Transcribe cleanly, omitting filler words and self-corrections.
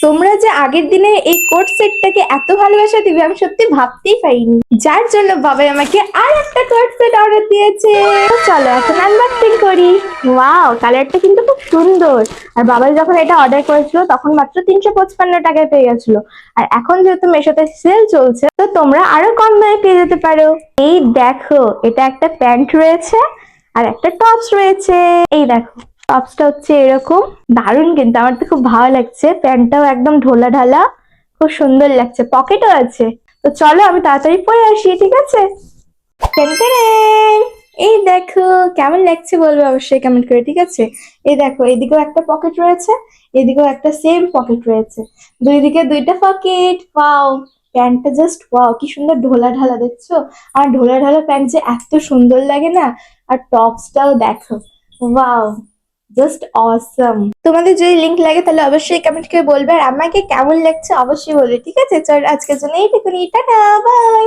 তোমরা যে আগের দিনে এই কোট সেটটাকে এত ভালোবাসা দিবে আমি সত্যি ভাবতেই পারিনি, যার জন্য বাবাই আমাকে আর একটা কোট সেট অর্ডার দিয়েছে। তো চলো এখন আনবক্সিং করি। ওয়াও, কালারটা কিন্তু খুব সুন্দর। আর বাবাই যখন এটা অর্ডার করেছিল তখন মাত্র 355 টাকায় পেয়ে গেছিল। আর এখন যেহেতু মেশোতে সেল চলছে তো তোমরা আরো কম দামে পেয়ে যেতে পারো। এই দেখো, এটা একটা প্যান্ট রয়েছে আর একটা টপস রয়েছে। এই দেখো, টপসটা হচ্ছে এরকম, দারুন কিন্তু আমার তো খুব ভালো লাগছে। প্যান্টটাও একদম ঢোলা ঢালা, খুব সুন্দর লাগছে, পকেটও আছে। তো চলো আমি তাড়াতাড়ি পরে আসি, ঠিক আছে? Ten ten. এই দেখো, কেমন লাগছে বলবে অবশ্যই কমেন্ট করে, ঠিক আছে? এই দেখো, এদিকেও একটা পকেট রয়েছে, এদিকেও একটা সেম পকেট রয়েছে, দুই দিকে দুইটা পকেট। ওয়াও, প্যান্টটা জাস্ট ওয়াও, কি সুন্দর ঢোলা ঢালা, দেখছো? আর ঢোলা ঢালা প্যান্ট যে এত সুন্দর লাগে না। আর টপসটাও দেখো, ওয়াও, জাস্ট অসম। তোমাদের যদি লিংক লাগে তাহলে অবশ্যই কমেন্ট করে বলবে, আর আমাকে কেমন লাগছে অবশ্যই বলবে, ঠিক আছে? চল আজকের জন্য এইটুকুনি, টাটা, বাই।